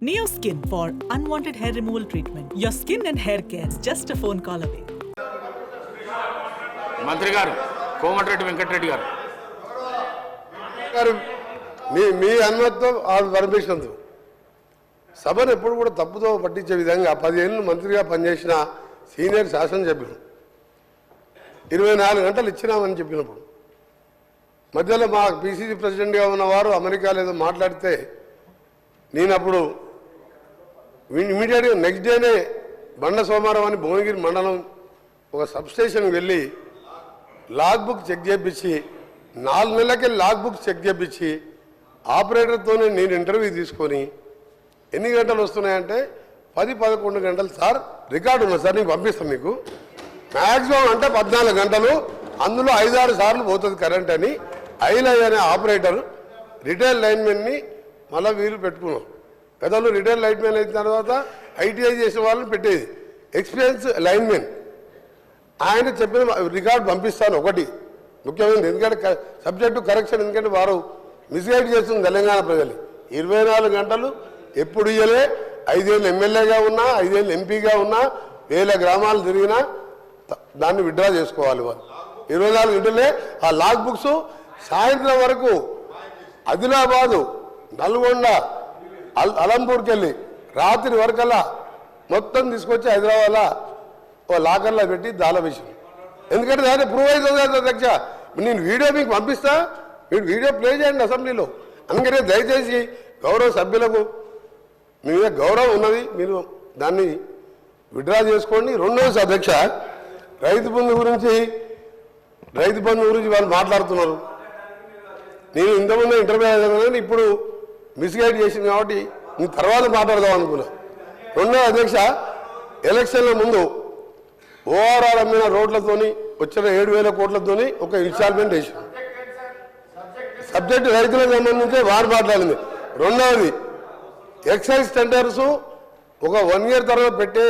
Neoskin for unwanted hair removal treatment. Your skin and hair care is just a phone call away. మంత్రి గారు కోమటిరెడ్డి వెంకటరెడ్డి గారు మీ అనుమతితో ఆ పర్మిషన్తో సభను ఎప్పుడు కూడా తప్పుతో పట్టించే విధంగా 10 ఏళ్ళు మంత్రిగా పనిచేసిన సీనియర్ శాసనసభ్యులు 24 గంటలు ఇచ్చినామని చెప్పినప్పుడు మధ్యలో మా పిసిసి ప్రెసిడెంట్గా ఉన్నవారు అమెరికాలో ఏదో మాట్లాడితే నేను అప్పుడు ఇమీడియట్గా నెక్స్ట్ డేనే బండ సోమవారం అని భువనగిరి మండలం ఒక సబ్స్టేషన్కి వెళ్ళి లాగ్ బుక్ చెక్ చేయించి 4 నెలలకే లాగ్ బుక్ చెక్ చేయించి ఆపరేటర్తోనే నేను ఇంటర్వ్యూ తీసుకొని ఎన్ని గంటలు వస్తున్నాయంటే 10-11 గంటలు సార్ రికార్డు ఉంది సార్ నేను పంపిస్తాను మీకు మ్యాక్సిమం అంటే 14 గంటలు అందులో 5-6 సార్లు పోతుంది కరెంట్ అని ఐలై అనే ఆపరేటర్ రిటైల్ లైన్మెన్ని మళ్ళీ వీలు పెట్టుకున్నాం గతంలో రిటైల్ లైన్మెన్ అయిన తర్వాత ఐటీఐ చేసిన వాళ్ళని పెట్టేది ఎక్స్పీరియన్స్ లైన్మెన్ ఆయన చెప్పిన రికార్డు పంపిస్తాను ఒకటి ముఖ్యమైనది ఎందుకంటే సబ్జెక్టు కరెక్షన్ ఎందుకంటే వారు మిస్గైడ్ చేస్తుంది తెలంగాణ ప్రజలు 24 గంటలు ఎప్పుడు ఇయ్యలే 5 ఏళ్ళు ఎమ్మెల్యేగా ఉన్నా 5 ఏళ్ళు ఎంపీగా ఉన్నా 1000 గ్రామాలు తిరిగినా దాన్ని విత్డ్రా చేసుకోవాలి వాళ్ళు 24 గంటలే ఆ లాగ్ బుక్స్ సాయంత్రం వరకు ఆదిలాబాదు నల్గొండ అలంపూర్కి వెళ్ళి రాత్రి వరకల్లా మొత్తం తీసుకొచ్చి హైదరాబాద్లో ఓ లాకర్లో పెట్టి దాల విషయం ఎందుకంటే దాన్ని ప్రూవ్ అవుతుంది అధ్యక్ష నేను వీడియో మీకు పంపిస్తా మీరు వీడియో ప్లే చేయండి అసెంబ్లీలో అందుకనే దయచేసి గౌరవ సభ్యులకు మీ మీద గౌరవం ఉన్నది మీరు దాన్ని విత్డ్రా చేసుకోండి రెండోది అధ్యక్ష రైతు బంధు గురించి వాళ్ళు మాట్లాడుతున్నారు నేను ఇంతకుముందు ఇంటర్వ్యూ అయ్యాను ఇప్పుడు మిస్గైడ్ చేసింది కాబట్టి నేను తర్వాత మాట్లాడదాం అనుకున్నా రెండో అధ్యక్ష ఎలక్షన్ల ముందు ఓఆర్ఆర్ అమ్మిన రోడ్లతోని వచ్చిన 7,000 కోట్లతోని ఒక ఇన్స్టాల్మెంట్ వేసాం సబ్జెక్టు రైతులకు సంబంధించి వారు మాట్లాడింది రెండవది ఎక్సైజ్ టెండర్స్ ఒక 1 ఇయర్ తర్వాత పెట్టే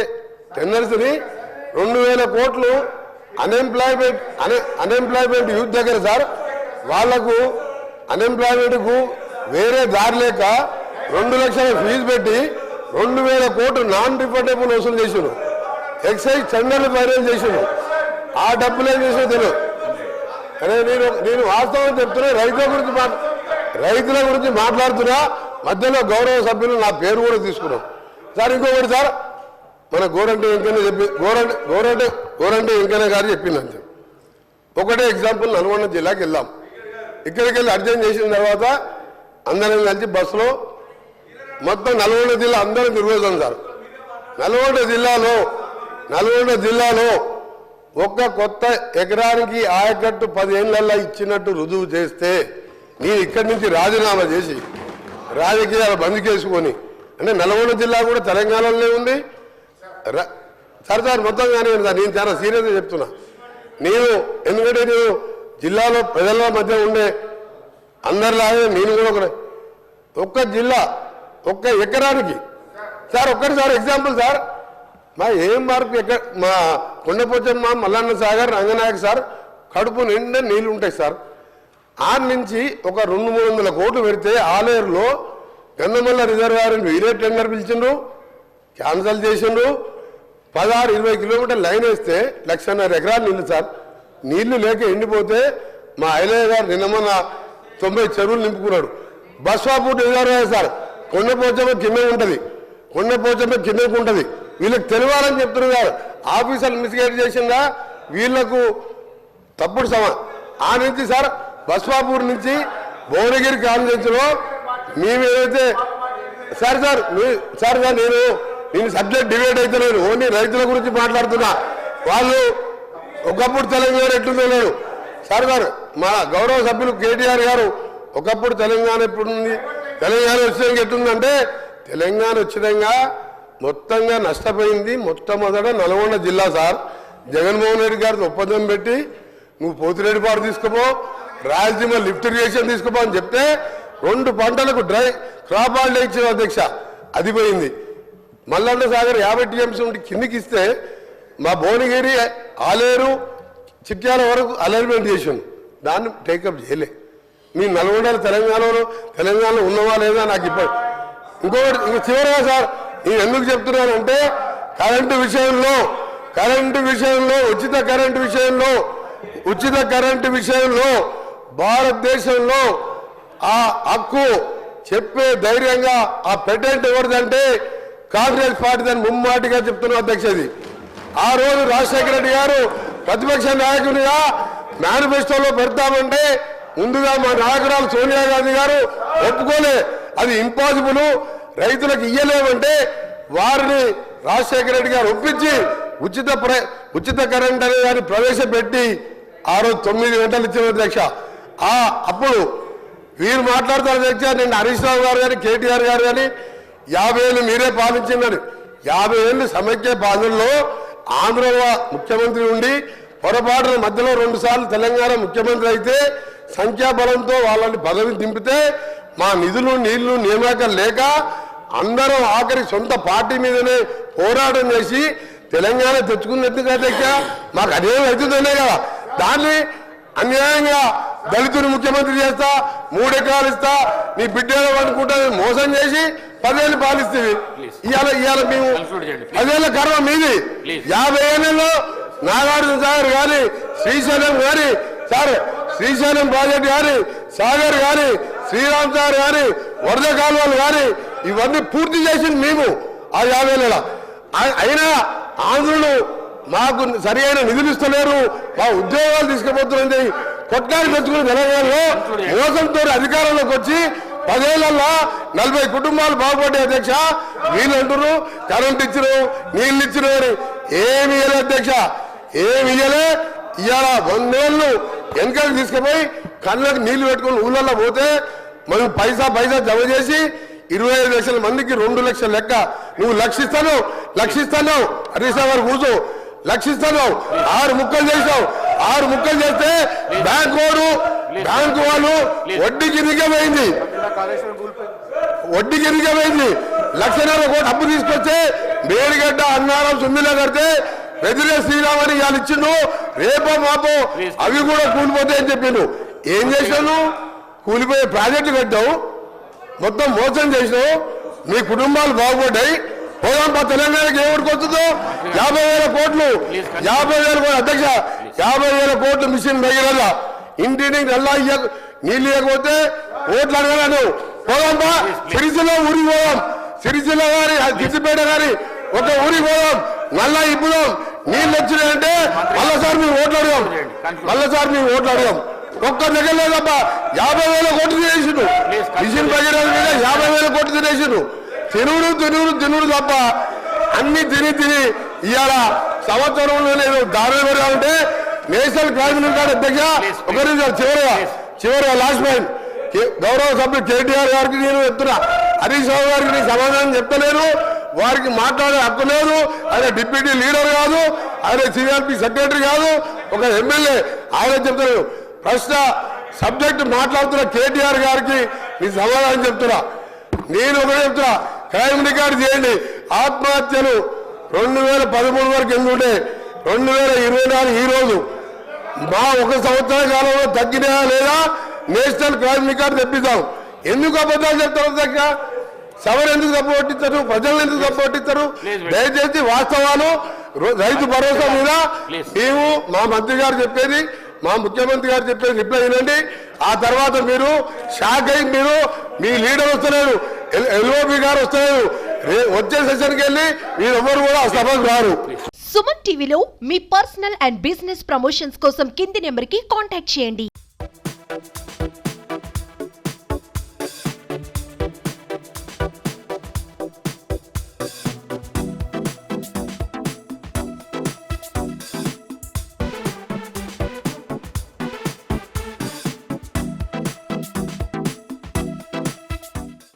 టెండర్స్ని 2,000 కోట్లు అన్ఎంప్లాయ్మెంట్ యూత్ దగ్గర సార్ వాళ్లకు అన్ఎంప్లాయ్మెంట్కు వేరే దారి లేక 2 లక్షల ఫీజు పెట్టి 2,000 కోట్లు నాన్ రిఫండబుల్ వసూలు చేసారు ఎక్సైజ్ టెండర్లు ఫైనల్ చేసారు ఆ డబ్బులు ఏం చేసినా తెలియదు అదే నేను వాస్తవం చెప్తున్నా రైతుల గురించి మాట్లాడుతున్నా మధ్యలో గౌరవ సభ్యులు నా పేరు కూడా తీసుకున్నాం సార్ ఇంకొకటి సార్ మన గోరంటే వెంకయ్య గారు చెప్పిందంతే ఒకటే ఎగ్జాంపుల్ నల్గొండ జిల్లాకి వెళ్దాం ఇక్కడికి వెళ్ళి అర్జెంట్ చేసిన తర్వాత అందరం కలిసి బస్సులో మొత్తం నల్గొండ జిల్లా అందరం తిరుగుతాం సార్ నల్గొండ జిల్లాలో ఒక్క కొత్త ఎకరానికి ఆయకట్టు 10 ఏళ్లలో ఇచ్చినట్టు రుజువు చేస్తే నేను ఇక్కడి నుంచి రాజీనామా చేసి రాజకీయాలు బంద్కేసుకొని అంటే నల్గొండ జిల్లా కూడా తెలంగాణలోనే ఉంది సార్ మొత్తం కానీ సార్ నేను చాలా సీరియస్గా చెప్తున్నా ఎందుకంటే నేను జిల్లాలో ప్రజల మధ్య ఉండే అందరిలాగే నేను కూడా ఒక్క జిల్లా ఒక్క ఎకరానికి సార్ ఒక్కటిసారి ఎగ్జాంపుల్ సార్ మా ఏం మార్పు మా కొండపోచమ్మ మల్లన్న సాగర్ రంగనాయక్ సార్ కడుపు నిండా నీళ్ళు ఉంటాయి సార్ ఆడ నుంచి ఒక 200-300 కోట్లు పెడితే ఆలేరులో గంధమల్ల రిజర్వాయర్ వీరే టెండర్ పిలిచిండ్రు క్యాన్సల్ చేసిండ్రు 16-20 కిలోమీటర్ లైన్ వేస్తే 1,50,000 ఎకరాలు నీళ్ళు సార్ నీళ్లు లేక ఎండిపోతే మా ఐలయ్య గారు నిన్న మొన్న 90 చెరువులు నింపుకున్నాడు బస్వాపూర్ రిజర్వాయర్ సార్ కొండపోచమ్మ కిందకు ఉంటుంది వీళ్ళకి తెలియాలని చెప్తున్నారు గారు ఆఫీసర్లు మిస్గైడ్ చేసిందా వీళ్లకు తప్పుడు ఆ నుంచి సార్ బస్వాపూర్ నుంచి భువనగిరి కాన్ఫరెన్స్లో మేము ఏదైతే సార్ నేను సబ్జెక్ట్ డిబేట్ అయితే నేను ఓన్లీ రైతుల గురించి మాట్లాడుతున్నా వాళ్ళు ఒకప్పుడు తెలంగాణ ఎట్లుందో లేడు సార్ మా గౌరవ సభ్యులు కేటీఆర్ గారు ఒకప్పుడు తెలంగాణ ఎప్పుడుంది తెలంగాణ వచ్చినాక ఎట్లుందంటే తెలంగాణ వచ్చినాక మొత్తంగా నష్టపోయింది మొట్టమొదట నల్గొండ జిల్లా సార్ జగన్మోహన్ రెడ్డి గారితో ఒప్పందం పెట్టి నువ్వు పోతిరెడ్డిపాడు తీసుకుపో రాయలసీమ లిఫ్ట్ ఇరిగేషన్ తీసుకుపో అని చెప్తే 2 పంటలకు డ్రై క్రాప్ హాలిడే ఇచ్చిన అధ్యక్ష అది పోయింది మల్లన్న సాగర్ 50 టీఎంసీ ఉండి కిందికి ఇస్తే మా భువనగిరి ఆలేరు చిట్యాల వరకు అలైన్మెంట్ చేసాను దాన్ని టేకప్ చేయలే మీ నల్గొండ తెలంగాణలో ఉన్నవా లేదా నాకు ఇప్పుడు ఇంకొకటి ఇంక చివరిగా సార్ నేను ఎందుకు చెప్తున్నానంటే కరెంటు విషయంలో ఉచిత కరెంటు విషయంలో భారతదేశంలో ఆ హక్కు చెప్పే ధైర్యంగా ఆ పెటెంట్ ఎవరిదంటే కాంగ్రెస్ పార్టీ దాన్ని ముమ్మాటిగా చెప్తున్నా అధ్యక్షది. ఆ రోజు రాజశేఖర రెడ్డి గారు ప్రతిపక్ష నాయకునిగా మేనిఫెస్టోలో పెడతామంటే ముందుగా మా నాయకురాలు సోనియా గాంధీ గారు ఒప్పుకోలే, అది ఇంపాసిబుల్, రైతులకు ఇయ్యలేమంటే వారిని రాజశేఖర రెడ్డి గారు ఒప్పించి ఉచిత కరెంట్ అనే దాన్ని ప్రవేశపెట్టి ఆ రోజు 9 గంటలు ఇచ్చిన అధ్యక్ష. అప్పుడు వీరు మాట్లాడుతారు అధ్యక్ష, నిన్న హరీష్ రావు గారు కానీ కేటీఆర్ గారు కానీ 50 ఏళ్ళు మీరే పాలించిందని. 50 ఏళ్ళు సమైక్య పాలనలో ఆంధ్రలో ముఖ్యమంత్రి ఉండి పొరపాటున మధ్యలో 2 సార్లు తెలంగాణ ముఖ్యమంత్రి అయితే సంఖ్యాబలంతో వాళ్ళని పదవిని దింపితే మా నిధులు నీళ్లు నియామకాలు లేక అందరం ఆఖరి సొంత పార్టీ మీదనే పోరాటం చేసి తెలంగాణ తెచ్చుకున్నట్టుగా అధ్యక్ష. మాకు అదేం అవుతుందనే కదా, దాన్ని అన్యాయంగా దళితుని ముఖ్యమంత్రి చేస్తా, 3 ఎకరాలు ఇస్తా, నీ బిడ్డలు అనుకుంటా మోసం చేసి 10 ఏళ్ళు పాలిస్తుంది. ఇవాళ మేము 10 ఏళ్ళ కర్మ మీది. 50 ఏళ్ళలో నాగార్జున సాగర్ కానీ శ్రీశైలం కానీ శ్రీశైలం ప్రాజెక్ట్ కానీ సాగర్ కానీ శ్రీరామ్ సాగర్ కానీ వరద కాలువలు కానీ ఇవన్నీ పూర్తి చేసింది మేము ఆ 50 ఏళ్ళ. అయినా ఆంధ్రులు మాకు సరి అయిన నిధులు ఇస్తలేరు, మా ఉద్యోగాలు తీసుకుపోతున్నది కొట్లాడి తెచ్చుకున్న తెలంగాణలో మోసంతో అధికారంలోకి వచ్చి 10 ఏళ్లలో 40 కుటుంబాలు బాగుపడ్డాయి అధ్యక్ష. వీళ్ళు అంటున్నారు కరెంట్ ఇచ్చిరు నీళ్ళు ఇచ్చిరు అని. ఏమి ఇయ్యలే అధ్యక్ష, ఏమి ఇయ్యలే. ఇవాళ 100 ఏళ్ళు వెనకకి తీసుకుపోయి కళ్ళకి నీళ్లు పెట్టుకుని ఊళ్ళల్లో పోతే మనం పైసా జమ చేసి 25 లక్షల మందికి 2 లక్షల లెక్క. నువ్వు లక్షిస్తాను హరీష్ రావు గారు కూర్చో, లక్షిస్తాను. 6 ముక్కలు చేసావు. 6 ముక్కలు చేస్తే బ్యాంకు వాళ్ళు వడ్డీకి ఇరిగమైంది. 1,50,00,000 కోట్లు అప్పు తీసుకొస్తే మేడిగడ్డ అన్నారం సుమ్మిలా కడితే వెదిరే శ్రీరామ్ అని వాళ్ళు ఇచ్చిండు. రేపో మాపో అవి కూడా కూలిపోతాయని చెప్పిండు. ఏం చేశాను? కూలిపోయే ప్రాజెక్టు కట్టావు, మొత్తం మోసం చేసినావు, మీ కుటుంబాలు బాగుపడ్డాయి. పోదాంపా తెలంగాణకి ఏమిటికి వస్తుందో 50,000 కోట్లు 50,000 కోట్లు అధ్యక్ష. 50,000 కోట్లు మిషన్ దగ్గర ఇంటిని నల్లా నీళ్ళు ఇవ్వకపోతే ఓట్లు అడగలను. పోదాంపా సిరిసిల్ల ఊరికి పోదాం, సిరిసిల్ల గారి సిద్దిపేట గారి ఒక ఊరికి పోదాం, నల్లా ఇప్పుదాం. నీళ్ళు వచ్చినాయంటే మళ్ళీసారి మేము ఓట్లు అడగాం. ఒక్క దగ్గర లేదబ్బా 50,000 కోట్లు తినేసిండు. మిషన్ దగ్గర మీద 50,000 కోట్లు తినేసిండు. తినుడు తప్ప అన్ని తిని ఇవాళ సంవత్సరంలో నేను దారులు పెరగాలంటే నేషనల్ క్యాబినెట్ గారు అధ్యక్ష. ఒక నిమిషం చివరిగా లాస్ట్ పాయింట్, గౌరవ సభ్యులు కేటీఆర్ గారికి నేను చెప్తున్నా, హరీష్ రావు గారికి నేను సమాధానం చెప్తలేను. వారికి మాట్లాడే హక్కు లేదు. ఆయన డిప్యూటీ లీడర్ కాదు, ఆయన సిఆర్పి సెక్రటరీ కాదు, ఒక ఎమ్మెల్యే. ఆయన చెప్తారు ప్రశ్న సబ్జెక్ట్ మాట్లాడుతున్న కేటీఆర్ గారికి నేను సమాధానం చెప్తున్నా. నేను ఒకటే చెప్తున్నా, క్రైమ్ రికార్డు చేయండి. ఆత్మహత్యలు 2013 వరకు ఎందుకుంటే 2024 ఈ రోజు మా 1 సంవత్సర కాలంలో తగ్గినాయా లేదా నేషనల్ క్రైమ్ రికార్డు తెప్పిద్దాం. ఎందుకు అబద్ధాలు చెప్తారు అధ్యక్ష? సభను ఎందుకు తప్పొట్టిస్తారు? ప్రజలను ఎందుకు తప్పొట్టిస్తారు? దయచేసి వాస్తవాలు రైతు భరోసా మీద మేము మా మంత్రి గారు చెప్పేది, మా ముఖ్యమంత్రి గారు చెప్పేది రిప్లై వినండి. ఆ తర్వాత మీరు షాక్ అయి మీ లీడర్ వస్తలేరు, ఎల్ఓపి గారు వస్తలేరు. వచ్చే సెషన్కి వెళ్ళి మీరు ఎవరు కూడా ఆ సభకు రారు. సుమన్ టీవీలో మీ పర్సనల్ అండ్ బిజినెస్ ప్రమోషన్స్ కోసం కింది నెంబర్కి కాంటాక్ట్ చేయండి.